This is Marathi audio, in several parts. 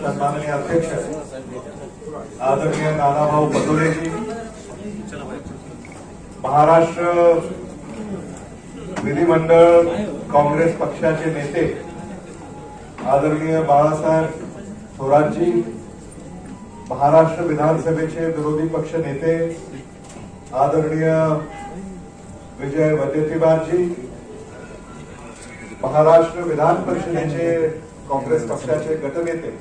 सन्माननीय अध्यक्ष आदरणीय नानाभाऊ पटोलेजी, महाराष्ट्र विधिमंडळ काँग्रेस पक्षाचे नेते आदरणीय बाळासाहेब थोरातजी, महाराष्ट्र विधानसभेचे विरोधी पक्ष नेते आदरणीय विजय वडेट्टीवारजी, महाराष्ट्र विधान परिषदेचे काँग्रेस पक्षाचे गटनेते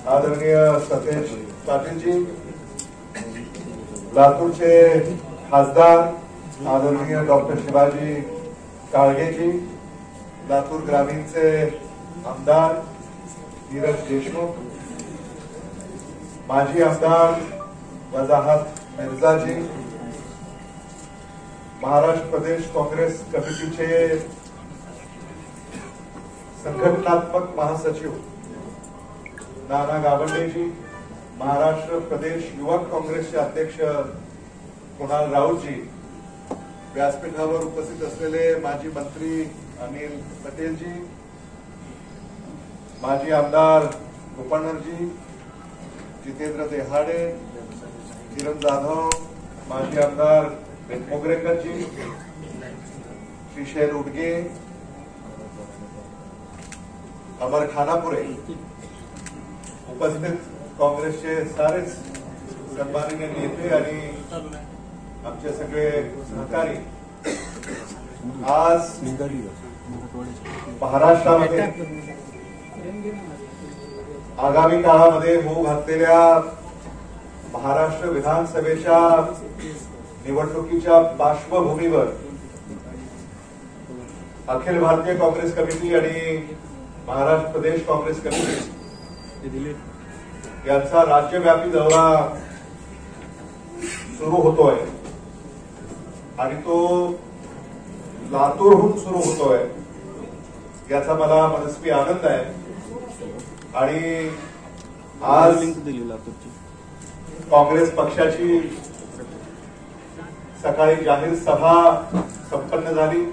आदरणीय सतेज पाटीलजी, लातूरचे खासदार आदरणीय डॉक्टर शिवाजी काळगेजी, लातूर ग्रामीणचे आमदार नीरज देशमुख, माजी आमदार वजाहत मिर्जाजी, महाराष्ट्र प्रदेश काँग्रेस कमिटीचे संघटनात्मक महासचिव नाना गावंडेजी, महाराष्ट्र प्रदेश युवक काँग्रेसचे अध्यक्ष कुणाल राऊतजी, व्यासपीठावर उपस्थित असलेले माजी मंत्री अनिल पटेलजी, माजी आमदार गोपण्णरजी, जितेंद्र देहाडे, किरण जाधव, माजी आमदार मोगरेकरजी, श्रीशैल उडगे, अमर खानापुरे, उपस्थित काँग्रेसचे सारेच सन्माननीय नेते आणि आमचे सगळे सहकारी, आज महाराष्ट्रामध्ये आगामी काळामध्ये होऊ घातलेल्या महाराष्ट्र विधानसभेच्या निवडणुकीच्या पार्श्वभूमीवर अखिल भारतीय काँग्रेस कमिटी आणि महाराष्ट्र प्रदेश काँग्रेस कमिटी यांचा राज्यव्यापी दौरा सुरू होतोय आणि तो लातूरहून सुरू होतोय याचा मला मनस्वी आनंद आहे। आणि आज काँग्रेस पक्षाची सकाळी जाहीर सभा संपन्न झाली।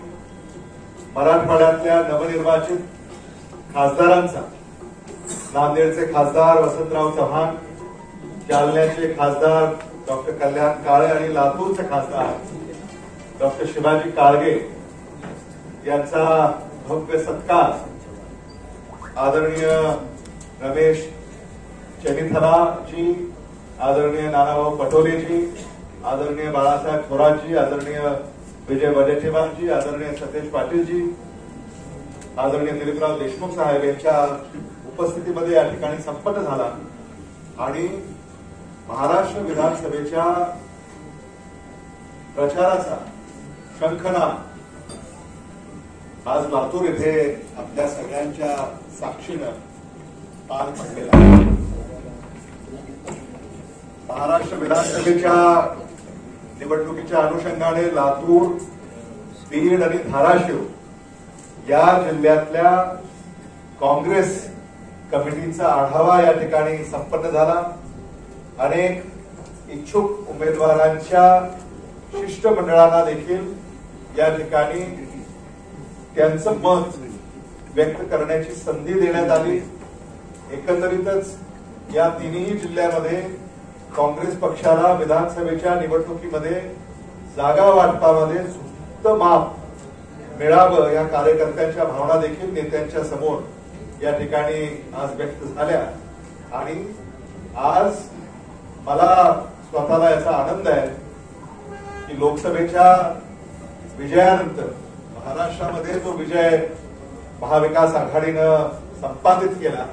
मराठवाड्यातल्या नवनिर्वाचित खासदारांचा, नांदेडचे खासदार वसंतराव चव्हाण, जालन्याचे खासदार डॉक्टर कल्याण काळे आणि लातूरचे खासदार डॉक्टर शिवाजी काळगे यांचा भव्य सत्कार आदरणीय रमेश चेनिथलाजी, आदरणीय नानाभाऊ पटोलेजी, आदरणीय बाळासाहेब थोरातजी, आदरणीय विजय वडेट्टीवारजी, आदरणीय सतेज पाटीलजी, आदरणीय दिलीपराव देशमुख साहेब यांच्या उपस्थितीमध्ये या ठिकाणी संपन्न झाला। आणि महाराष्ट्र विधानसभेच्या प्रचाराचा शंखनाद आज लातूर येथे आपल्या सगळ्यांच्या साक्षीनं पार पडलेला आहे। महाराष्ट्र विधानसभेच्या निवडणुकीच्या अनुषंगाने लातूर, बीड आणि धाराशिव या जिल्ह्यातल्या काँग्रेस कमिटीचा आढावा या ठिकाणी संपन्न झाला। अनेक इच्छुक उमेदवारांच्या शिष्टमंडळांना देखील या ठिकाणी त्यांचं मत व्यक्त करण्याची संधी देण्यात आली। एकंदरीतच या तिन्ही जिल्ह्यामध्ये काँग्रेस पक्षाला विधानसभेच्या निवडणुकीमध्ये जागा वाटपामध्ये झुकतं माप मिळावं या कार्यकर्त्यांच्या भावना देखील नेत्यांच्या समोर या ठिकाणी आज व्यक्त झाल्या। आणि आज मला स्वतःला याचा आनंद आहे की लोकसभेच्या विजयानंतर महाराष्ट्रामध्ये जो विजय महाविकास आघाडीनं संपादित केला,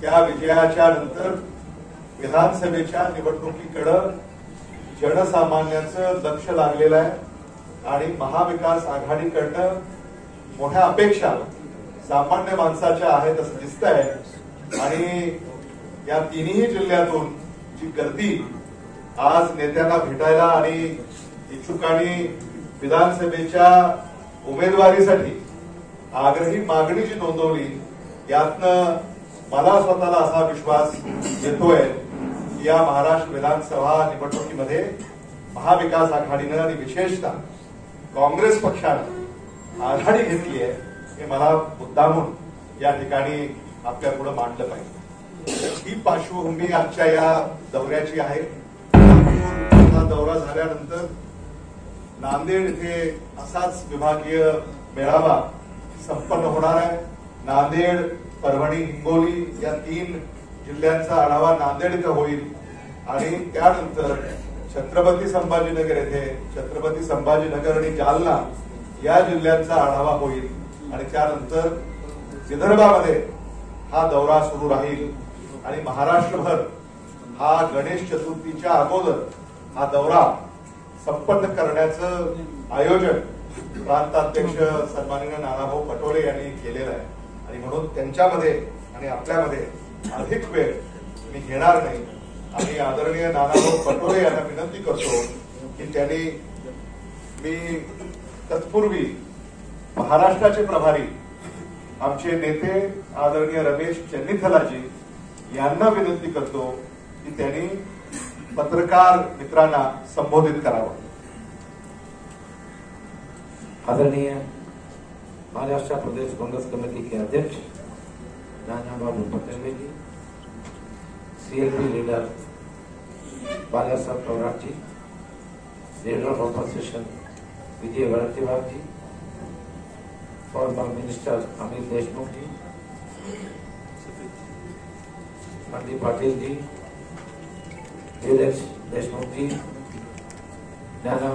त्या विजयाच्या नंतर विधानसभेच्या निवडणुकीकडे जनसामान्यांचं लक्ष लागलेलं आहे आणि महाविकास आघाडीकडनं मोठ्या अपेक्षा सामान्य माणसाच्या आहेत असं दिसतंय। आणि या तिन्ही जिल्ह्यातून जी गर्दी आज नेत्यांना भेटायला आणि इच्छुकांनी विधानसभेच्या उमेदवारीसाठी आग्रही मागणी जी नोंदवली, यातनं मला स्वतःला असा विश्वास येतोय की या महाराष्ट्र विधानसभा निवडणुकीमध्ये महाविकास आघाडीनं आणि विशेषतः काँग्रेस पक्षानं आघाडी घेतली आहे हे मला मुद्दामून या ठिकाणी आपल्या पुढे मांडलं पाहिजे। ही पार्श्वभूमी आजच्या या दौऱ्याची आहे. हा दौरा झाल्यानंतर नांदेड इथे असाच विभागीय मेळावा संपन्न होणार आहे. नांदेड, परभणी, हिंगोली या 3 जिल्ह्यांचा आढावा नांदेड इथे होईल आणि त्यानंतर छत्रपती संभाजीनगर येथे, छत्रपती संभाजीनगर आणि जालना या जिल्ह्यांचा आढावा होईल आणि त्यानंतर विदर्भामध्ये हा दौरा सुरू राहील आणि महाराष्ट्रभर हा गणेश चतुर्थीच्या अगोदर हा दौरा संपन्न करण्याचं आयोजन प्रांताध्यक्ष सन्माननीय नानाभाऊ पटोले यांनी केलेलं आहे आणि म्हणून त्यांच्यामध्ये आणि आपल्यामध्ये अधिक वेळ मी घेणार नाही. आम्ही आदरणीय नानाभाऊ पटोले यांना विनंती करतो की त्यांनी मी तत्पूर्वी महाराष्ट्राचे प्रभारी आमचे नेते आदरणीय रमेश चन्नीथलाजी यांना विनंती करतो की त्यांनी पत्रकार मित्रांना संबोधित करावं. आदरणीय महाराष्ट्र प्रदेश कांग्रेस कमेटी के अध्यक्ष Nanababu Patel ji, CLP leader Bala Sahab Thorat ji, leader of opposition Vijay Wadettiwar ji, former minister Amit Deshmukh ji, Mandi Patil ji, Dheeraj Deshmukh ji, Nana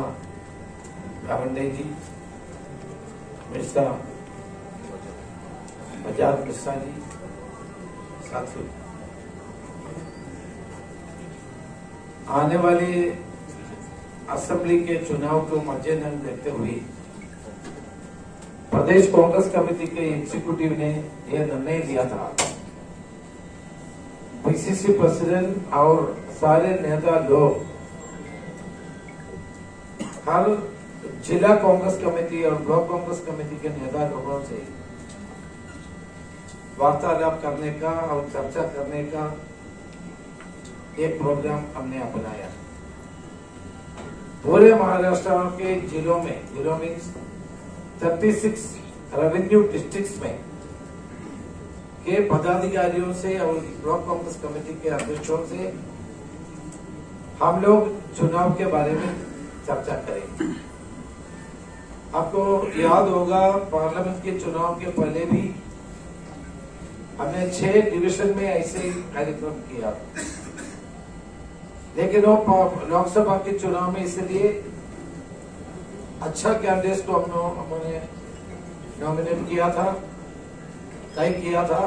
Gawande ji, Mirza Bajaj Mishra ji, साथियों, आने वाले असेंबली के चुनाव को मद्देनजर देखते हुए प्रदेश कांग्रेस कमेटी के एग्जीक्यूटिव ने यह निर्णय लिया था, पीसीसी प्रेसिडेंट और सारे नेता लोग हर जिला कांग्रेस कमेटी और ब्लॉक कांग्रेस कमेटी के नेता लोगों से वार्तालाप करने का और चर्चा करने का एक प्रोग्राम हमने अपनाया. पूरे महाराष्ट्र के जिलों में 36 रेवेन्यू डिस्ट्रिक्ट्स में के पदाधिकारियों से और ब्लॉक कांग्रेस कमेटी के अध्यक्षों से हम लोग चुनाव के बारे में चर्चा करेंगे. आपको याद होगा पार्लियामेंट के चुनाव के पहले भी हमने 6 डिवीजन में ऐसे कार्यक्रम किया, लेकिन वो लोकसभा के चुनाव में इसलिए अच्छा कैंडिडेट को हमने नॉमिनेट किया था, तय किया था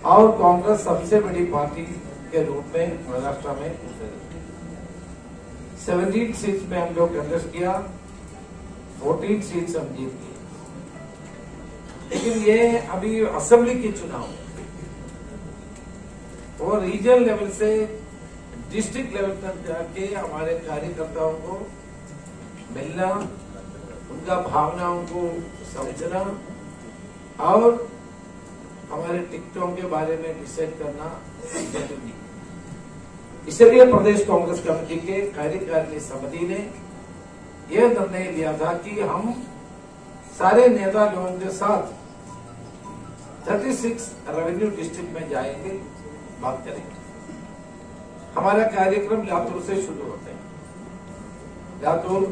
और कांग्रेस सबसे बड़ी पार्टी के रूप में महाराष्ट्र में 17 सीट्स में हम लोग कंटेस्ट किया, 14 सीट्स हम जीत गए. लेकिन ये अभी असेंबली के चुनाव और रीजनल लेवल से डिस्ट्रिक्ट लेवल तक जाके हमारे कार्यकर्ताओं को मिलना, उनका भावनाओं को समझना और हमारे टिकटों के बारे में डिसाइड करना जरूरी. इसलिए प्रदेश कांग्रेस कमेटी के कार्यकारिणी समिति ने यह निर्णय लिया था कि हम सारे नेता लोगों के साथ 36 रेवेन्यू डिस्ट्रिक्ट में जाएंगे, बात करेंगे. हमारा कार्यक्रम लातूर से शुरू होते हैं. लातूर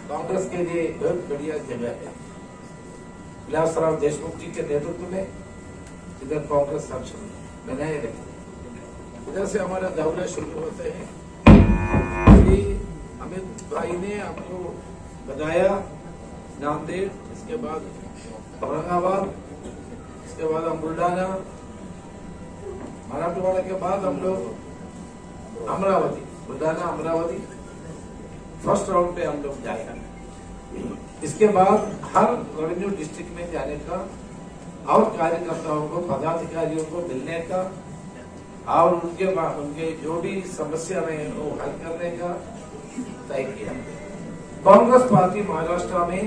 कांग्रेस के लिए बहुत बढ़िया जगह है. विलासराव देशमुख जी के नेतृत्व में इधर कांग्रेस शासन बनाए रखे, इधर से हमारा दौरा शुरू होते हैं. अमित भाई ने आपको बताया नांदेड़, इसके बाद औरंगाबाद, इसके बाद हम बुल्ढाना, मराठवाड़ा के बाद हम लोग अमरावती, बुल्ढाना अमरावती फर्स्ट राउंड पे हम लोग जाएंगे. इसके बाद हर रेवेन्यू डिस्ट्रिक्ट में जाने का और कार्यकर्ताओं को, पदाधिकारियों को मिलने का और उनके जो भी समस्या रहे वो हल करने का तय किया. कांग्रेस पार्टी महाराष्ट्र में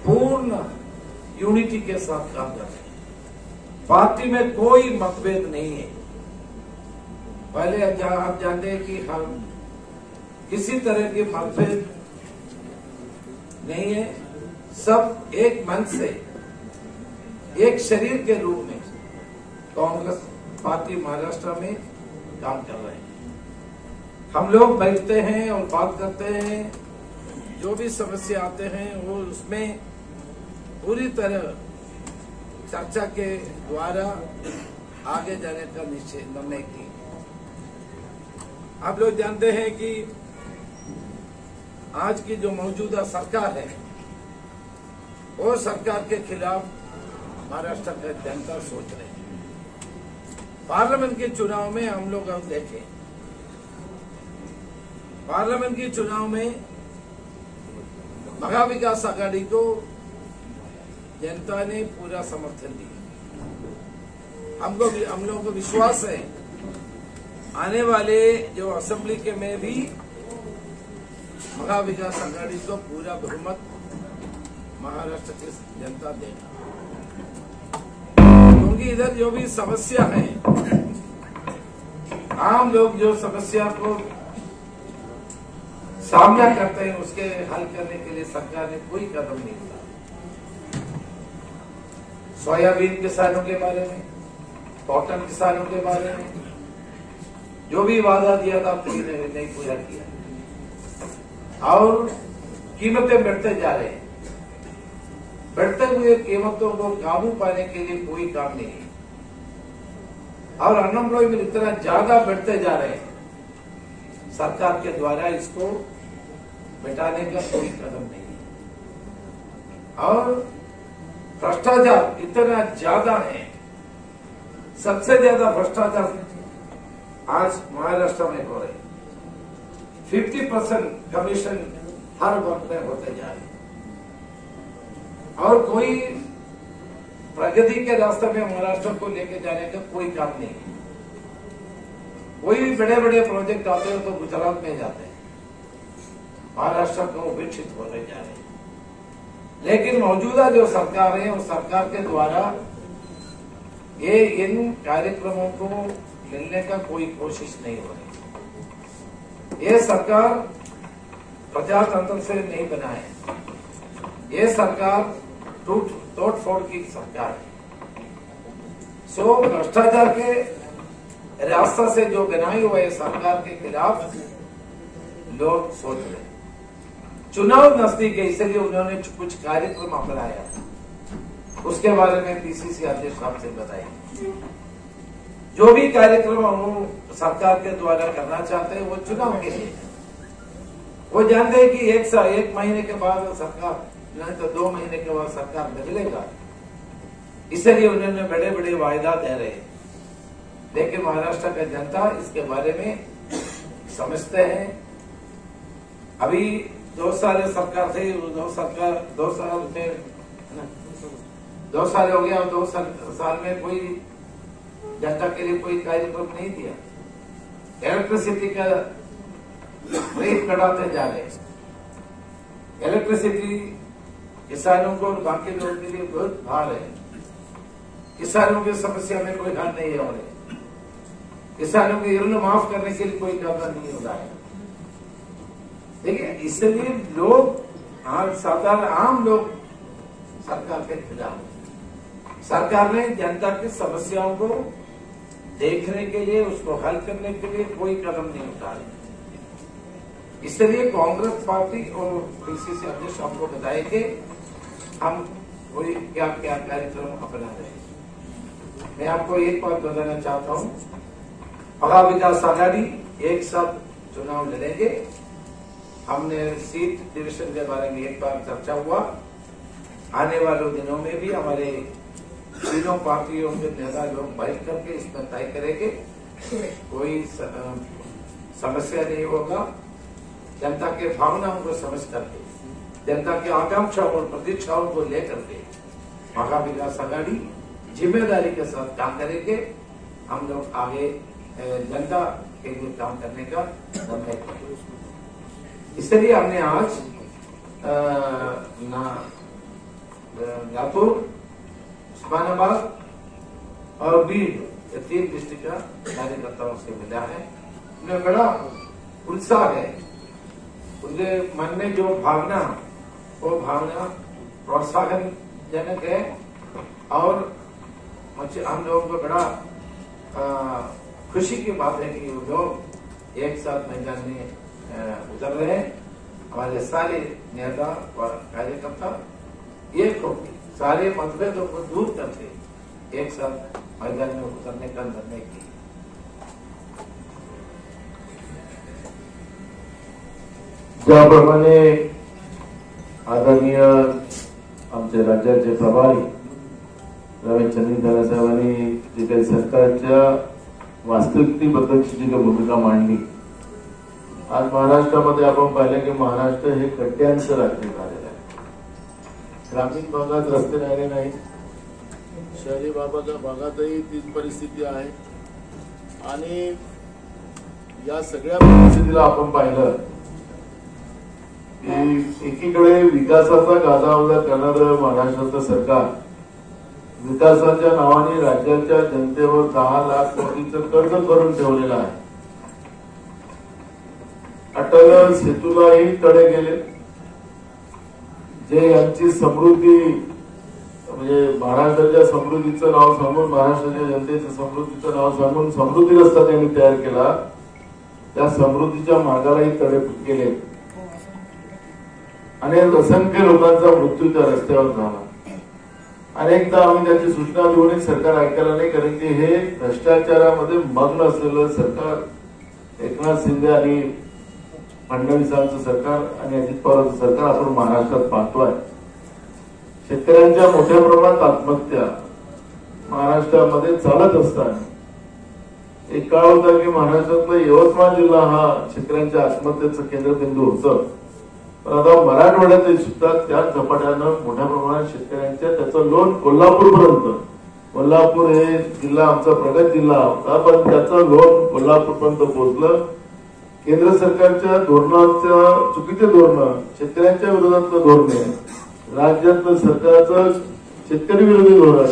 पूर्ण यूनिटी के साथ काम कर रही है. पार्टी में कोई मतभेद नहीं है. पहले आप जानते हैं कि हम किसी तरह के मतभेद नहीं है. सब एक मन से, एक शरीर के रूप में कांग्रेस पार्टी महाराष्ट्र में काम कर रहे हैं। हम लोग बैठते हैं और बात करते हैं, जो भी समस्या आते हैं वो उसमें पूरी तरह चर्चा के द्वारा आगे जाने का निर्णय की। आप लोग जानते हैं कि आज की जो मौजूदा सरकार है वो सरकार के खिलाफ महाराष्ट्र का जनता सोच रहे हैं। पार्लियामेंट के चुनाव में हम लोग अब देखें, पार्लियामेंट के चुनाव में महाविकास आघाड़ी को जनता ने पूरा समर्थन दिया। हम लोगों को विश्वास है आने वाले जो असेंबली के में भी महाविकास आघाड़ी को पूरा बहुमत महाराष्ट्र की जनता देगा, क्योंकि इधर जो भी समस्या है, आम लोग जो समस्या को सामना करते हैं उसके हल करने के लिए सरकार ने कोई कदम नहीं उठाया। सोयाबीन किसानों के बारे में, कॉटन किसानों के बारे में जो भी वादा दिया था कोई नहीं पूरा किया और कीमतें बढ़ते जा रहे हैं। बढ़ते हुए कीमतों को काबू पाने के लिए कोई काम नहीं है और अनएम्प्लॉयमेंट इतना ज्यादा बढ़ते जा रहे हैं, सरकार के द्वारा इसको मिटाने का कोई कदम नहीं है। और भ्रष्टाचार इतना ज्यादा है, सबसे ज्यादा भ्रष्टाचार आज महाराष्ट्र में हो रहे, 50% कमीशन हर वक्त में होते जा रहे और कोई प्रगति के रास्ते में महाराष्ट्र को लेकर जाने का कोई काम नहीं है। कोई भी बड़े बड़े प्रोजेक्ट आते हो तो गुजरात में जाते हैं, महाराष्ट्र को उपेक्षित होते जा रहे हैं। लेकिन मौजूदा जो सरकार है, उस सरकार के द्वारा ये इन कार्यक्रमों को मिलने का कोई कोशिश नहीं हो रही। ये सरकार प्रजातंत्र से नहीं बना है, ये सरकार तोड़ फोड़ की सरकार है। सो भ्रष्टाचार के रास्ता से जो बनाई हुए सरकार के खिलाफ लोग सोच रहे। चुनाव नजदीक है, इसलिए उन्होंने कुछ कार्यक्रम अपनाया, उसके बारे में पीसीसी अध्यक्ष साहब से बताएंगे। जो भी कार्यक्रम वो सरकार के द्वारा करना चाहते हैं वो चुनाव के लिए, वो जानते हैं कि एक महीने के बाद सरकार नहीं तो 2 महीने के बाद सरकार बदलेगा, इसलिए उन्होंने बड़े बड़े वायदा दे रहे हैं। लेकिन महाराष्ट्र का जनता इसके बारे में समझते हैं। अभी 2 साल सरकार थे, 2 साल हो गया और 2 साल में कोई जनता के लिए कोई कार्यक्रम नहीं दिया। इलेक्ट्रिसिटी का रेट बढ़ाते जा रहे, इलेक्ट्रिसिटी किसानों को और बाकी लोगों के लिए बहुत भार है। किसानों की समस्या में कोई हल नहीं हो रहे, किसानों के ऋण माफ करने के लिए कोई कदम नहीं हो रहा है। देखिए, इसलिए लोग आज साधारण आम लोग सरकार के खिलाफ। सरकार ने जनता की समस्याओं को देखने के लिए, उसको हल करने के लिए कोई कदम नहीं उठाया। इसलिए कांग्रेस पार्टी और पीसीसी अध्यक्ष आपको बताएंगे हम कोई क्या क्या कार्यक्रम अपना रहे हैं। मैं आपको एक बात बताना चाहता हूं, महाविकास आघाड़ी एक साथ चुनाव लड़ेंगे। हमने सीट डिवीजन के बारे में एक बार चर्चा हुआ, आने वाले दिनों में भी हमारे तीनों पार्टियों के नेता लोग बैठ करके इसमें तय करेंगे, कोई समस्या नहीं होगा। जनता के भावनाओं को समझ करके, जनता की आकांक्षाओं और प्रतीक्षाओं को लेकर के महाविकास आघाड़ी जिम्मेदारी के साथ काम करेंगे। हम लोग आगे जनता के लिए काम करने का निर्णय करेंगे। इसलिए हमने आज लातूर, उस्मानाबाद और बीड, ये 3 डिस्ट्रिक्ट का कार्यकर्ताओं से मिला है। उन्हें बड़ा उत्साह है, उनके मन में जो भावना, वो भावना प्रोत्साहन जनक है और हम लोगों को बड़ा खुशी की बात है कि लोग एक साथ मैदान में उतर रहे हैं। हमारे सारे नेता और कार्यकर्ता एक होकर सारे मतभेदों को दूर करके एक साथ मैदान में उतरने का निर्णय किया। ज्याप्रमाणे आदरणीय आमचे राज्याचे प्रभारी रमेश चंद्रकांत साहेबांनी जी काही सरकारच्या वास्तविकतेबद्दलची जी काही भूमिका मांडली, आज महाराष्ट्रामध्ये आपण पाहिलं की महाराष्ट्र हे खड्ड्यांचं राज्य झालेलं आहे। ग्रामीण भागात रस्ते राहिले नाही, शहरी भागातही तीच परिस्थिती आहे। आणि या सगळ्या परिस्थितीला आपण पाहिलं की एकीकडे विकासाचा गाजावाजा करणारं महाराष्ट्राचं सरकार विकासाच्या नावाने राज्याच्या जनतेवर 10 लाख कोटीचं कर्ज करून ठेवलेलं आहे। अटल सेतूलाही तडे गेले, जे यांची समृद्धी म्हणजे महाराष्ट्राच्या समृद्धीचं नाव सांगून, महाराष्ट्राच्या जनतेचं समृद्धीचं नाव सांगून समृद्धी रस्ता त्यांनी तयार केला, त्या समृद्धीच्या मार्गालाही तडे गेले। अनेक असंख्य लोकांचा मृत्यू त्या रस्त्यावर झाला। अनेकदा आम्ही त्याची सूचना देऊनही सरकार ऐकायला नाही, कारण की हे भ्रष्टाचारामध्ये मग्न असलेलं सरकार, एकनाथ शिंदे आणि फडणवीसांचं सरकार आणि अजित पवारांचं सरकार आपण महाराष्ट्रात पाहतोय। शेतकऱ्यांच्या मोठ्या प्रमाणात आत्महत्या महाराष्ट्रामध्ये चालत असताना एक काळ होता की महाराष्ट्रातला यवतमाळ जिल्हा हा शेतकऱ्यांच्या आत्महत्येचं केंद्रबिंदू होतं, पण आता मराठवाड्यात सुद्धा त्या झपाट्यानं मोठ्या प्रमाणात शेतकऱ्यांच्या त्याचं लोन कोल्हापूरपर्यंत, कोल्हापूर हे जिल्हा आमचा प्रगत जिल्हा होता, पण त्याचं लोन कोल्हापूरपर्यंत पोहोचलं। केंद्र सरकारच्या धोरणाचं चुकीचे धोरण, शेतकऱ्यांच्या विरोधातलं धोरणे, राज्यातलं सरकारचं शेतकरी विरोधी धोरण,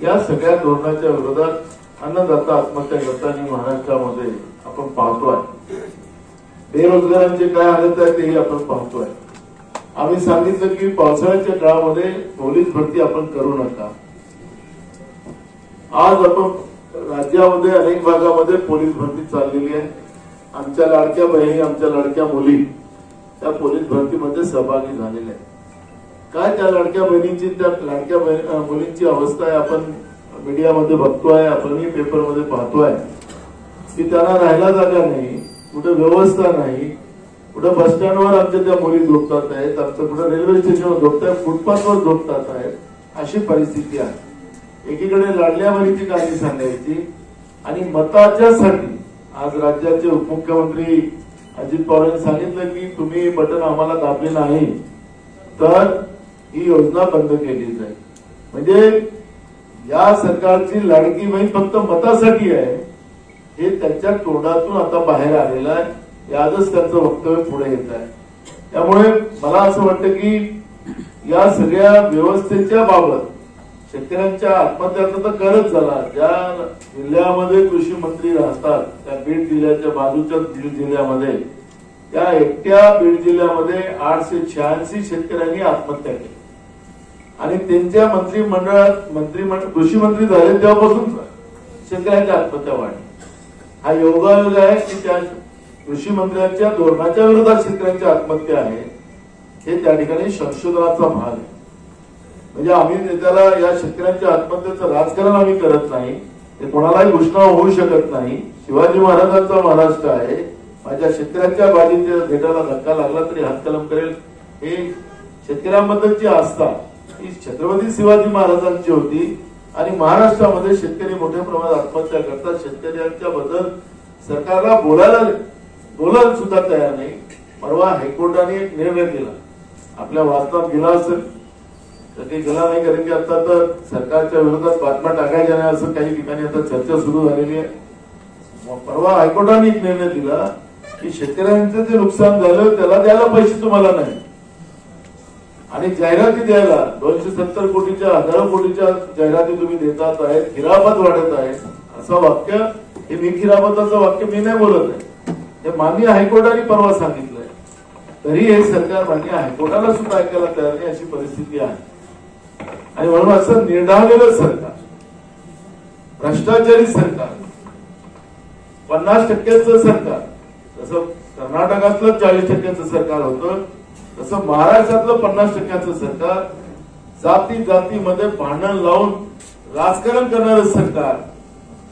या सगळ्या धोरणाच्या विरोधात अन्नदाता आत्महत्या करताना महाराष्ट्रामध्ये आपण पाहतोय। बेरोजगारांचे काय हालत आहे तेही आपण पाहतोय। आम्ही सांगितलं की पावसाळ्याच्या काळामध्ये पोलीस भरती आपण करू नका। आज आपण राज्यामध्ये अनेक भागामध्ये पोलीस भरती चाललेली आहे। आमच्या लाडक्या बहिणी, आमच्या लाडक्या मुली त्या पोलीस भरतीमध्ये सहभागी झालेल्या आहेत। काय त्या लाडक्या बहिणींची, त्या लाडक्या मुलींची अवस्था आहे आपण मीडियामध्ये बघतोय, आपणही पेपरमध्ये पाहतोय की त्यांना राहायला जागा नाही, कुठे व्यवस्था नाही, कुठे बस स्टँडवर आमच्या त्या मुली झोपतात आहेत, आमचं कुठे रेल्वे स्टेशनवर झोपतात, फुटपाथवर झोपतात आहेत, अशी परिस्थिती आहे। एकीकडे लाडल्या बहिणीची काळजी सांगायची आणि मताच्यासाठी आज राज्याचे उपमुख्यमंत्री अजित पवारांनी सांगितलं की तुम्ही बटन आम्हाला दाबले नाही तर ही योजना बंद केली जाईल। म्हणजे या सरकारची लाडकी बहीण फक्त मतासाठी आहे हे त्यांच्या तोंडातून आता बाहेर आलेलं आहे। यातच त्यांचं वक्तव्य पुढे येत आहे। त्यामुळे मला असं वाटतं की या सगळ्या व्यवस्थेच्या बाबत शेतकऱ्यांच्या आत्महत्याचा तर करच झाला। ज्या जिल्ह्यामध्ये कृषी मंत्री राहतात त्या बीड जिल्ह्याच्या बाजूच्या बीड जिल्ह्यामध्ये, त्या एकट्या बीड जिल्ह्यामध्ये 886 शेतकऱ्यांनी आत्महत्या केली आणि त्यांच्या मंत्रिमंडळात कृषी मंत्री झाले तेव्हापासून शेतकऱ्यांच्या आत्महत्या वाढली। हा योगायोग आहे की त्या कृषी मंत्र्यांच्या धोरणाच्या विरोधात शेतकऱ्यांच्या आत्महत्या आहे, हे त्या ठिकाणी संशोधनाचा भाग आहे। म्हणजे आम्ही त्याला या शेतकऱ्यांच्या आत्महत्येचं राजकारण आम्ही करत नाही, ते कोणालाही घोषणा होऊ शकत नाही। शिवाजी महाराजांचा महाराष्ट्र आहे, माझ्या शेतकऱ्यांच्या बाजूच्या भेटाला धक्का लागला तरी हातकलम करेल, हे शेतकऱ्यांबद्दलची आस्था ही छत्रपती शिवाजी महाराजांची होती आणि महाराष्ट्रामध्ये शेतकरी मोठ्या प्रमाणात आत्महत्या करतात। शेतकऱ्यांच्या बद्दल सरकारला बोलायला सुद्धा तयार नाही। परवा हायकोर्टाने एक निर्णय दिला, आपल्या वाचनात गेला असेल तर ते गेला नाही, कारण की आता तर सरकारच्या विरोधात बातम्या टाकायच्या नाही असं काही ठिकाणी आता चर्चा सुरू झालेली आहे। परवा हायकोर्टाने एक निर्णय दिला की शेतकऱ्यांचं जे नुकसान झालं त्याला द्यायला पैसे तुम्हाला नाही आणि जाहिराती द्यायला 270 कोटीच्या 1000 कोटीच्या जाहिराती तुम्ही देतात आहेत, खिरापत वाढत आहे, असं वाक्य हे मी खिरापताचं वाक्य मी नाही बोलत आहे, हे माननीय हायकोर्टाने परवा सांगितलंय। तरी हे सरकार माननीय हायकोर्टाला सुद्धा ऐकायला तयार नाही, अशी परिस्थिती आहे। आणि म्हणून असं निर्धारलेलं सरकार, भ्रष्टाचारी सरकार 50% सरकार, जसं कर्नाटकातलं 40% सरकार होतं, तसं महाराष्ट्रातलं 50% सरकार, जाती जातीमध्ये भांडण लावून राजकारण करणारं सरकार,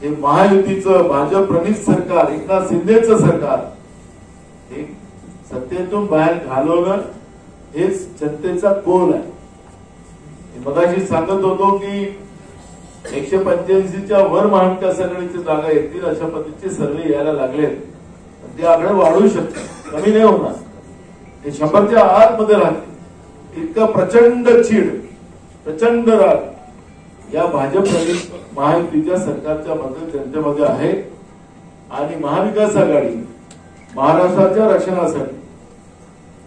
हे महायुतीचं भाजप प्रणित सरकार, एकनाथ शिंदेचं सरकार, हे सत्तेतून बाहेर घालवणं हेच जनतेचा कौल आहे. मगाशी सांगत होतो की 185च्या वर महाविकास आघाडीची जागा येतील अशा पद्धतीचे सर्वे यायला लागलेत. ते आकडे वाढू शकतात, कमी नाही होणार, ते 100च्या आतमध्ये राहतील. इतका प्रचंड चीड, प्रचंड राग या भाजप महायुतीच्या सरकारच्या मध्ये जनतेमध्ये आहे. आणि महाविकास आघाडी महाराष्ट्राच्या रक्षणासाठी,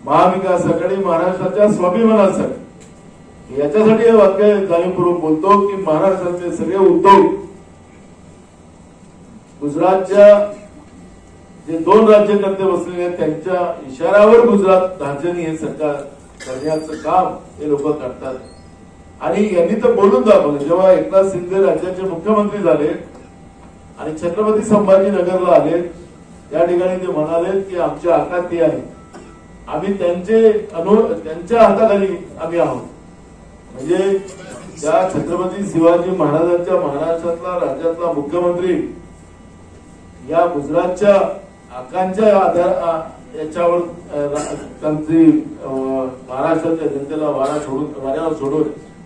महाविकास आघाडी महाराष्ट्राच्या स्वाभिमानासाठी, याच्यासाठी हे वाक्य जाणीवपूर्वक बोलतो की महाराष्ट्रातले सगळे उद्धव गुजरातच्या जे 2 राज्यकर्ते बसलेले आहेत त्यांच्या इशाऱ्यावर गुजरात राज्याने हे सरकार करण्याचं काम हे लोक करतात. आणि यांनी तर बोलून दाखवलं. जेव्हा एकनाथ शिंदे राज्याचे मुख्यमंत्री झाले आणि छत्रपती संभाजीनगरला आले, त्या ठिकाणी ते म्हणाले की आमच्या हातात ते आहे, आम्ही त्यांच्या हाताखाली आम्ही आहोत. म्हणजे त्या छत्रपती शिवाजी महाराजांच्या महाराष्ट्रातला राज्यातला मुख्यमंत्री या गुजरातच्या आकांच्या याच्यावर त्यांची महाराष्ट्राच्या जनतेला वाऱ्यावर सोडून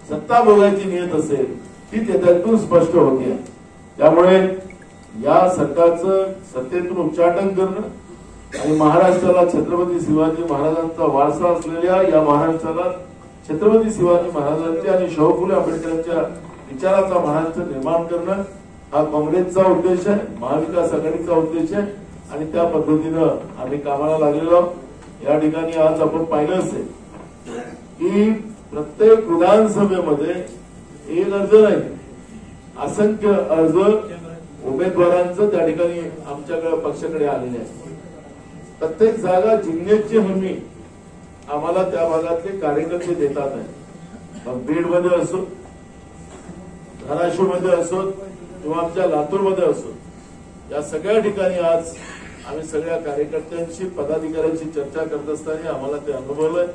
सत्ता भोगायची नियत असेल ती त्यातून स्पष्ट होते. त्यामुळे या सरकारचं सत्तेतून उच्चाटन करणं आणि महाराष्ट्राला छत्रपती शिवाजी महाराजांचा वारसा असलेल्या या महाराष्ट्राला छत्रपती शिवाजी महाराजांच्या आणि शाहू फुले आंबेडकरांच्या विचाराचा महाराष्ट्र निर्माण करणं हा काँग्रेसचा उद्देश आहे, महाविकास आघाडीचा उद्देश आहे. आणि त्या पद्धतीनं आम्ही कामाला लागलेलो. या ठिकाणी आज आपण पाहिलं असेल की प्रत्येक विधानसभेमध्ये एक अर्ज नाही, असंख्य अर्ज उमेदवारांचं त्या ठिकाणी आमच्याकडे पक्षाकडे आलेले आहे. प्रत्येक जागा जिंकण्याची हमी आम्हाला त्या भागातले कार्यकर्ते देतात आहे. मग बीडमध्ये असो, धाराशिवमध्ये असो किंवा आमच्या लातूरमध्ये असो, या सगळ्या ठिकाणी आज आम्ही सगळ्या कार्यकर्त्यांशी पदाधिकाऱ्यांशी चर्चा करत असताना आम्हाला ते अनुभवलंय.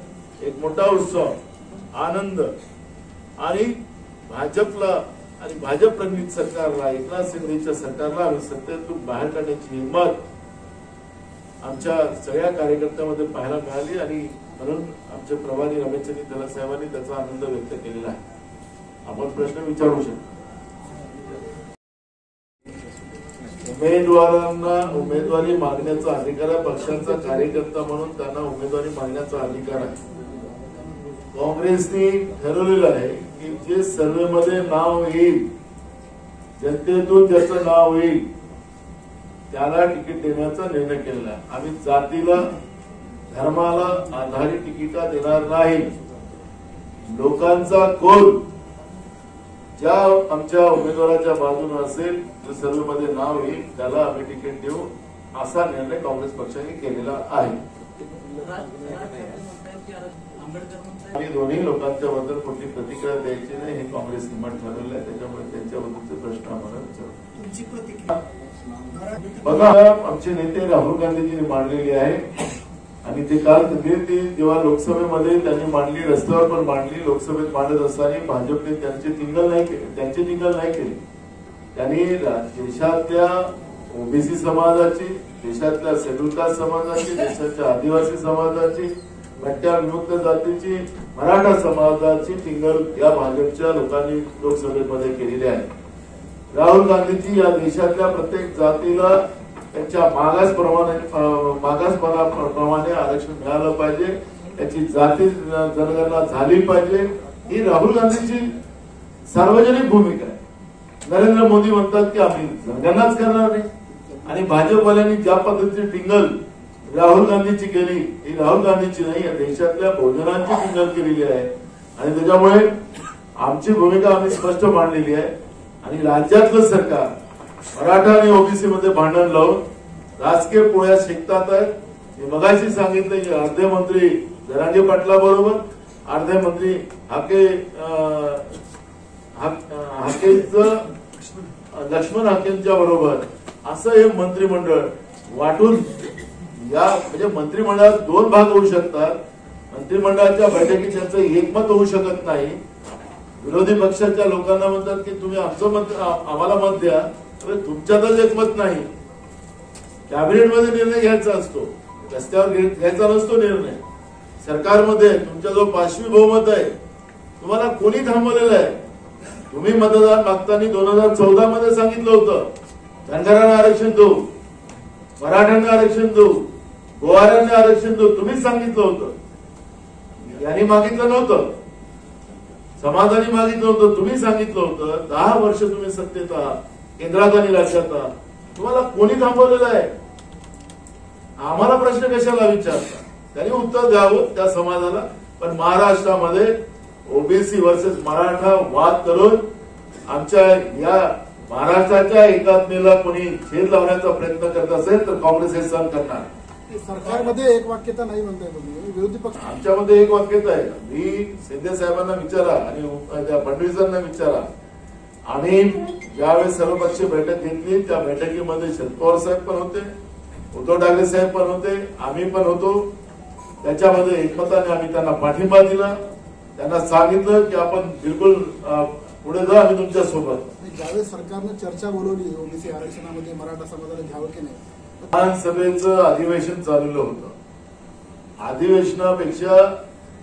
एक मोठा उत्सव, आनंद आणि भाजपला आणि भाजप प्रणित सरकारला, एकनाथ शिंदेच्या सरकारला आम्ही सत्तेतून बाहेर काढण्याची हिंमत आमच्या सगळ्या कार्यकर्त्यांमध्ये पाहायला मिळाली. आणि म्हणून आमचे प्रभारी रमेशचंद्र धलक साहेबांनी त्याचा आनंद व्यक्त केलेला आहे. आपण प्रश्न विचारू शकतो. उमेदवारांना उमेदवारी मागण्याचा अधिकार आहे. पक्षाचा कार्यकर्ता म्हणून त्यांना उमेदवारी मागण्याचा अधिकार आहे. काँग्रेसने ठरवलेलं आहे की जे सर्वेमध्ये नाव येईल, जनतेतून ज्याचं नाव येईल त्याला तिकीट देण्याचा निर्णय केलेला आहे. आम्ही जातीला धर्माला आधारित तिकीटा देणार नाही. लोकांचा कौल ज्या आमच्या उमेदवाराच्या बाजूने असेल, जे सर्वेमध्ये नाव येईल त्याला आम्ही तिकीट देऊ, असा निर्णय काँग्रेस पक्षाने केलेला आहे. आणि दोन्ही लोकांच्या बद्दल कुठली प्रतिक्रिया द्यायची नाही हे काँग्रेस निमंत्रण ठरवलं आहे. त्याच्यामुळे त्यांच्याबद्दलचे प्रश्न आम्हाला विचारू. बघा, आमचे नेते राहुल गांधीजींनी मांडलेली आहे आणि ते काल ती जेव्हा लोकसभेमध्ये त्यांनी मांडली, रस्त्यावर पण मांडली, लोकसभेत मांडत असताना भाजपने त्यांचे टिंगल नाही केले. त्यांनी देशातल्या ओबीसी समाजाची, देशातल्या शेड्यूल कास्ट समाजाची, देशाच्या आदिवासी समाजाची, भटक्या विमुक्त जातीची, मराठा समाजाची टिंगल या भाजपच्या लोकांनी लोकसभेमध्ये केलेली आहे. राहुल गांधीजी या देशातल्या प्रत्येक जातीला त्यांच्या मागासपणाप्रमाणे आरक्षण मिळालं पाहिजे, त्याची जाती जनगणना झाली पाहिजे, ही राहुल गांधीची सार्वजनिक भूमिका आहे. नरेंद्र मोदी म्हणतात की आम्ही जनगणनाच करणार नाही. आणि भाजपवाल्यांनी ज्या पद्धतीची टिंगल राहुल गांधीची केली, ही राहुल गांधीची नाही, या देशातल्या बहुजनांची टिंगल केलेली आहे. आणि त्याच्यामुळे आमची भूमिका आम्ही स्पष्ट मांडलेली आहे. आणि राज्यातलं सरकार मराठा आणि ओबीसी मध्ये भांडण लावून राजकीय पोळ्या शेकतात आहेत. मी मगाशी सांगितलं की अर्धे मंत्री जरांगे पाटला बरोबर, अर्धे मंत्री लक्ष्मण हाकेंच्या बरोबर असं हे मंत्रिमंडळ वाटून या म्हणजे मंत्रिमंडळात दोन भाग होऊ शकतात. मंत्रिमंडळाच्या बैठकीत त्यांचं एकमत होऊ शकत नाही. विरोधी पक्षाच्या लोकांना म्हणतात की तुम्ही आमचं मत आम्हाला मत द्या, तर तुमच्यातच एकमत नाही. कॅबिनेटमध्ये निर्णय घ्यायचा असतो, रस्त्यावर घ्यायचा नसतो निर्णय. सरकारमध्ये तुमचा जो 5वी बहुमत आहे तुम्हाला कोणी थांबवलेलं आहे? तुम्ही मतदान मागताना 2014 मध्ये सांगितलं होतं धनगरांना आरक्षण देऊ, मराठ्यांना आरक्षण देऊ, गोवाऱ्यांना आरक्षण देऊ. तुम्हीच सांगितलं होतं. यांनी मागितलं नव्हतं, समाजाने मागितलं होतं, तुम्ही सांगितलं होतं. 10 वर्ष तुम्ही सत्तेत आहात, केंद्रात आणि राज्यात आहात, तुम्हाला कोणी थांबवलेलं आहे? आम्हाला प्रश्न कशाला विचारता? त्यांनी उत्तर द्यावं त्या समाजाला. पण महाराष्ट्रामध्ये ओबीसी वर्सेस मराठा वाद करून आमच्या या महाराष्ट्राच्या एकात्मेला कोणी छेद लावण्याचा प्रयत्न करत असेल तर काँग्रेस हे सहन करणार. सरकारमध्ये एक वाक्यता नाही म्हणताय तुम्ही, विरोधी पक्ष आमच्यामध्ये एक वाक्यता आहे. मी शिंदे साहेबांना विचारा आणि त्या फडणवीसांना विचारा. आम्ही ज्यावेळेस सर्वपक्षीय बैठक घेतली त्या बैठकीमध्ये शरद पवार साहेब पण होते, उद्धव ठाकरे साहेब पण होते, आम्ही पण होतो. त्याच्यामध्ये एकमताने आम्ही त्यांना पाठिंबा दिला. त्यांना सांगितलं की आपण बिलकुल पुढे जा, आम्ही तुमच्या सोबत. ज्यावेळेस सरकारनं चर्चा बोलवली ओबीसी आरक्षणामध्ये मराठा समाजाला घ्यावं की नाही, विधानसभेचं अधिवेशन चाललेलं होतं. अधिवेशनापेक्षा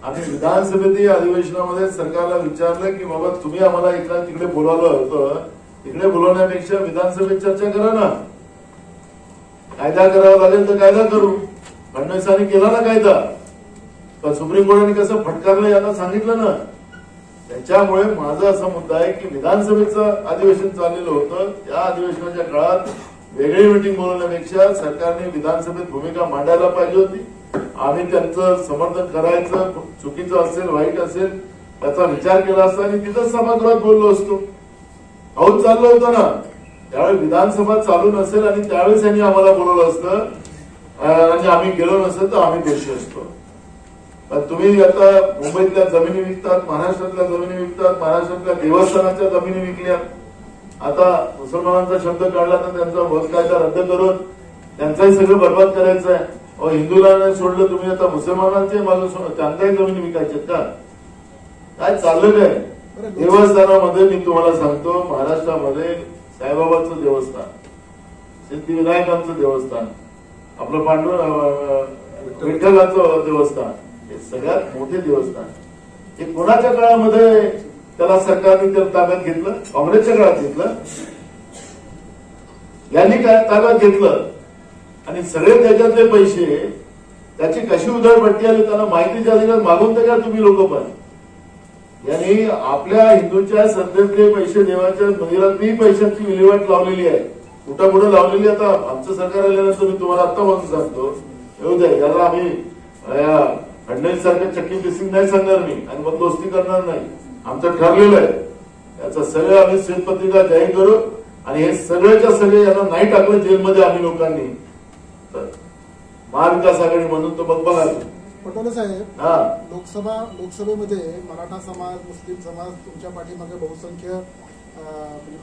आम्ही विधानसभेतील अधिवेशनामध्ये सरकारला विचारलं की बाबा तुम्ही आम्हाला इकडे तिकडे बोलावलं होतं, तिकडे बोलवण्यापेक्षा विधानसभेत चर्चा करा ना. कायदा करावा लागेल तर कायदा करू. फडणवीसांनी केला ना कायदा, पण सुप्रीम कोर्टाने कसं फटकारलं यांना सांगितलं ना. त्याच्यामुळे माझा असा मुद्दा आहे की विधानसभेचं अधिवेशन चाललेलं होतं, त्या अधिवेशनाच्या काळात वेगळी मिटिंग बोलवण्यापेक्षा सरकारने विधानसभेत भूमिका मांडायला पाहिजे होती. आम्ही त्यांचं समर्थन करायचं, चुकीचं असेल वाईट असेल त्याचा विचार केला असता आणि तिथंच सभागृहात बोललो असतो. पाऊस चाललं होतं ना, त्यावेळी विधानसभा चालू नसेल आणि त्यावेळेस त्यांनी आम्हाला बोलवलं असतं आणि आम्ही गेलो नसेल तर आम्ही दोषी असतो. पण तुम्ही आता मुंबईतल्या जमिनी विकतात, महाराष्ट्रातल्या जमिनी विकतात, महाराष्ट्रातल्या देवस्थानाच्या जमिनी विकल्या. आता मुसलमानांचा शब्द काढला तर त्यांचा वक्फ कायदा रद्द करून त्यांचाही सगळं बरबाद करायचं आहे. हिंदूला सोडलं तुम्ही आता मुसलमानांचे माझं त्यांच्याही जमिनी विकायचे का? काय चाललेलं आहे? देवस्थानामध्ये मी तुम्हाला सांगतो, महाराष्ट्रामध्ये साईबाबांचं देवस्थान, सिद्धिविनायकांचं देवस्थान, आपलं विठ्ठलाचं देवस्थान, हे सगळ्यात मोठे देवस्थान. हे कोणाच्या काळामध्ये त्याला सरकारने त्याला ताब्यात घेतलं? काँग्रेसच्या काळात घेतलं. यांनी काय ताब्यात घेतलं आणि सगळे त्याच्यातले पैसे त्याची कशी उधळपट्टी आली त्यांना माहितीच्या अधिकार मागून तर घ्या तुम्ही लोक. पण यांनी आपल्या हिंदूंच्या श्रद्धेतले पैसे देवाच्या मंदिरातली पैशांची विल्हेवाट लावलेली आहे. कुठं कुठं लावलेली. आता आमचं सरकार आल्यानंतर मी तुम्हाला आत्ता म्हणून सांगतो, येऊ द्या याला आम्ही फडणवीस सारखं चक्की पिसिंग नाही सांगणार मी आणि मग दोस्ती करणार नाही. आमचं ठरलेलं आहे, याचं सगळं आम्ही श्वेतपत्रिका जाहीर करू आणि हे सगळ्याच्या सगळे यांना नाही टाकलं जेलमध्ये आम्ही लोकांनी तर महाविकास आघाडी म्हणून तो मग बघा. पटोले साहेब, लोकसभेमध्ये मराठा समाज, मुस्लिम समाज तुमच्या पाठीमागे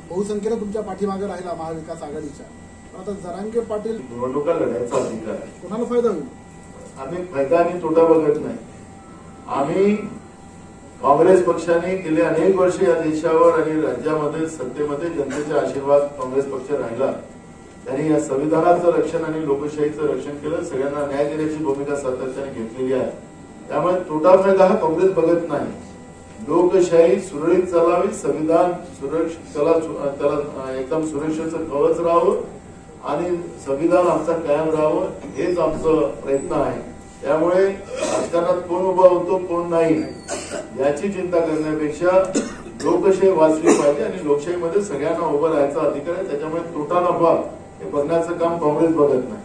बहुसंख्येनं तुमच्या पाठीमागे राहिला महाविकास आघाडीच्या. आता जरांगे पाटील निवडणुका लढायचा अधिकार आहे. कोणाला फायदा होईल? आम्ही फायदा आणि तोटा बघत नाही. आम्ही काँग्रेस पक्षाने गेले अनेक वर्ष या देशावर आणि राज्यामध्ये सत्तेमध्ये जनतेचा आशीर्वाद काँग्रेस पक्ष राहिला. त्यांनी या संविधानाचं रक्षण आणि लोकशाहीचं रक्षण केलं. सगळ्यांना न्याय देण्याची भूमिका सातत्याने घेतलेली आहे. त्यामुळे तोटा फायदा हा काँग्रेस बघत नाही. लोकशाही सुरळीत चालावी, संविधान त्याला एकदम सुरक्षेचं कवच राहावं आणि संविधान आमचा कायम राहावं हेच आमचं प्रयत्न आहे. त्यामुळे राजकारणात कोण उभा होतो कोण नाही याची चिंता करण्यापेक्षा लोकशाही वाचली पाहिजे आणि लोकशाहीमध्ये सगळ्यांना उभं राहायचा अधिकार आहे. त्याच्यामुळे तोटा नफा हे बघण्याचं काम काँग्रेस बघत नाही.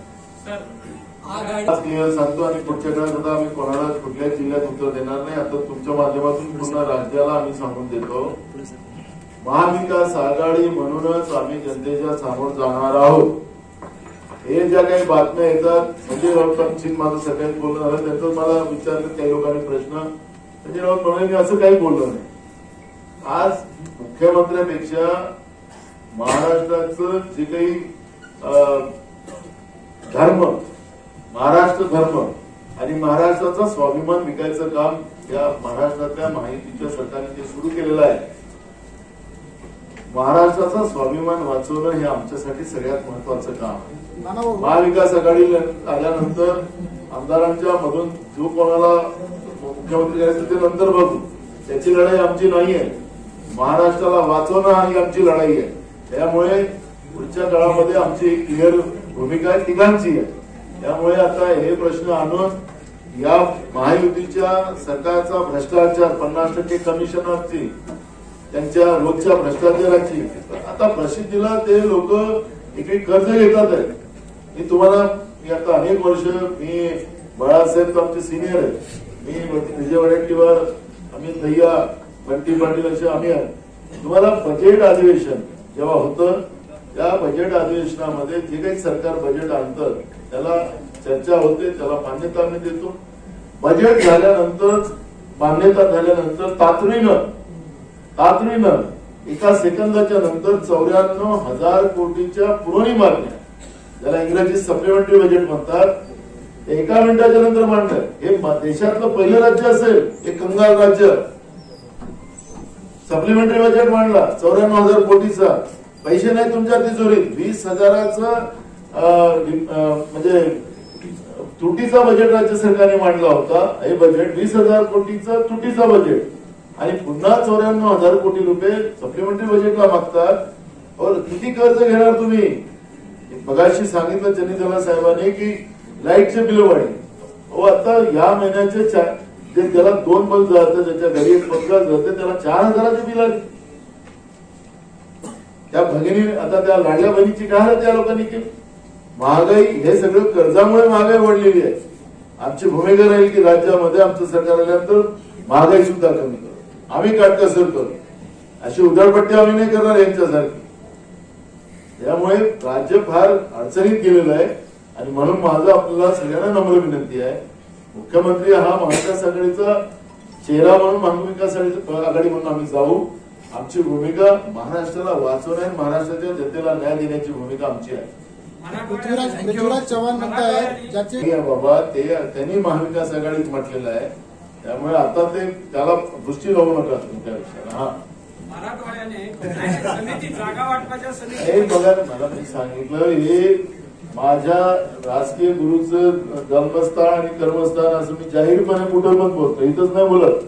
सांगतो आणि पुढच्या काळात आता आम्ही कोणाला कुठल्याच जिल्ह्यात उत्तर देणार नाही. आता तुमच्या माध्यमातून पूर्ण राज्याला आम्ही सांगून देतो, महाविकास आघाडी म्हणूनच आम्ही जनतेच्या समोर जाणार आहोत. हे ज्या काही बातम्या येतात, संजय राऊतांची माझं सगळ्यात बोलणं झालं, त्यांचं मला विचारलं काही लोकांनी प्रश्न. संजय राऊत म्हणाले मी असं काही बोललो नाही. आज मुख्यमंत्र्यापेक्षा महाराष्ट्राचं जे काही धर्म, महाराष्ट्र धर्म आणि महाराष्ट्राचा स्वाभिमान विकायचं काम या महाराष्ट्रातल्या महायुतीच्या सरकारने ते सुरू केलेलं आहे. महाराष्ट्राचा स्वाभिमान वाचवणं हे आमच्यासाठी सगळ्यात महत्वाचं काम आहे. महाविकास आघाडी आल्यानंतर आमदारांच्या मधून जो कोणाला मुख्यमंत्री करायचं ते नंतर बघू, त्याची लढाई आमची नाही आहे. महाराष्ट्राला वाचवणं ही आमची लढाई आहे. त्यामुळे पुढच्या काळामध्ये आमची क्लिअर भूमिका तिघांची आहे. त्यामुळे आता हे प्रश्न आणून या महायुतीच्या सरकारचा भ्रष्टाचार, 50% कमिशनरची, त्यांच्या रोजच्या भ्रष्टाचाराची आता प्रसिद्धीला ते लोक इकडे कर्ज घेतात आहे. मी तुम्हाला आता अनेक वर्ष, मी बाळासाहेब तर आमचे सिनियर आहे, मी विजय वडेट्टीवार, अमित भैया, बंटी पाटील असे आम्ही आहे. तुम्हाला बजेट अधिवेशन जेव्हा होतं त्या बजेट अधिवेशनामध्ये जे काही सरकार बजेट आणतं त्याला चर्चा होते, त्याला मान्यता आम्ही देतो. बजेट झाल्यानंतर, मान्यता झाल्यानंतर तातडीनं एका सेकंदाच्या नंतर 94,000 कोटीच्या पुरवणी मागण्या, ज्याला इंग्रजीत सप्लिमेंटरी बजेट म्हणतात, एका मिनिटाच्या नंतर मांडलं. हे देशातलं पहिलं राज्य असेल, हे कंगाल राज्य. सप्लिमेंटरी बजेट मांडला 94,000 कोटीचा. पैसे नाही तुमच्या तिजोरीत. 20,000चं म्हणजे तुटीचा बजेट राज्य सरकारने मांडला होता. हे बजेट 20,000 कोटीचं तुटीचा बजेट आणि पुन्हा 94,000 कोटी रुपये सप्लिमेंटरी बजेटला मागतात. और किती कर्ज घेणार तुम्ही? मगाशी सांगितलं चन्नीतला साहेबांनी की लाईटचे बिल वाढले. आता या महिन्याचे ज्याला 2 बल्ब जातं, ज्याच्या घरी 1 पंखा जाते, त्याला 4,000चे बिल आले. त्या भगिनी, आता त्या लाडल्या बहिणीची काय त्या लोकांनी केली? महागाई, हे सगळं कर्जामुळे महागाई वाढलेली आहे. आमची भूमिका राहील की राज्यामध्ये आमचं सरकार आल्यानंतर महागाई सुद्धा कमी करू, आम्ही काटकसर करू. अशी उधळपट्टी आम्ही नाही करणार यांच्यासारखी. त्यामुळे राज्य फार अडचणीत गेलेलं आहे आणि म्हणून माझं आपल्याला सगळ्यांना नम्र विनंती आहे, मुख्यमंत्री हा महाविकास आघाडीचा चेहरा म्हणून महाविकास आघाडी म्हणून आम्ही जाऊ. आमची भूमिका महाराष्ट्राला वाचवणे, महाराष्ट्राच्या जनतेला न्याय देण्याची भूमिका आमची आहे. पृथ्वीराज चव्हाण म्हणतायत ज्याचे बाबा ते त्यांनी महाविकास आघाडीत म्हटलेलं आहे. त्यामुळे आता ते त्याला दृष्टी लावू नका तुमच्या विषयाला. हा हे बघा, मला मी सांगितलं, हे माझ्या राजकीय गुरुचं जन्मस्थान आणि कर्मस्थान असं मी जाहीरपणे कुठं पण बोलतो, इथंच नाही बोलत.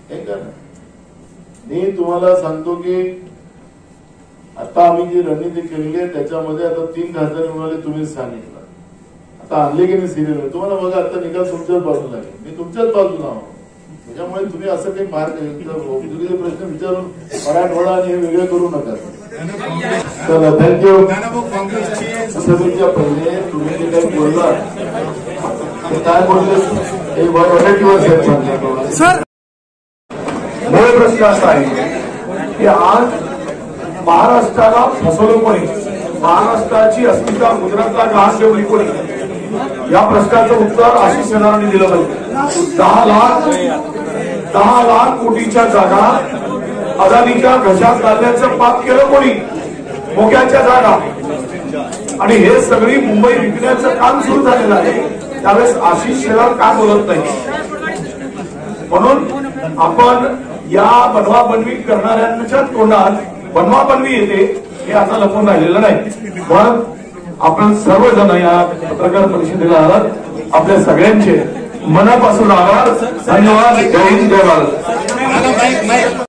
हे का ना, मी तुम्हाला सांगतो की आता आम्ही जी रणनीती केलेली आहे त्याच्यामध्ये आता 3 खासदार मिळाले, तुम्हीच सांगितलं. आता आणले की नाही सिरियल, तुम्हाला बघा आता निकाल तुमच्याच बाजूला आहे, मी तुमच्याच बाजूला आहोत. त्याच्यामुळे तुम्ही असं काही मार्ग चुकीचे प्रश्न विचारून मराठवाडा आणि हे वेगळे करू नका. चला, थँक्यू. सभेच्या पहिले तुम्ही जे काही बोलला ते काय बोलले हे सर, मूळ प्रश्न असा आहे की आज महाराष्ट्राला फसवलं कोणी, महाराष्ट्राची अस्मिता गुजरातला घास ठेवली कोणी, या प्रश्नाचं उत्तर आशिष शेलारांनी दिलं पाहिजे. 10 लाख कोटीच्या जागा अदानीच्या घशात घालण्याचं पाप केलं कोणी, मोक्याच्या जागा, आणि हे सगळी मुंबई विकण्याचं काम सुरू झालेलं आहे. त्यावेळेस आशिष शेलार का बोलत नाही? म्हणून आपण या बनवाबनवी करणाऱ्यांच्या तोंडात बनवाबनवी येते हे आता लपून राहिलेलं नाही. पण आपण सर्वजण या पत्रकार परिषदेला आलात, आपल्या सगळ्यांचे मनापासून आभार, धन्यवाद. जय हिंद, जय भारत.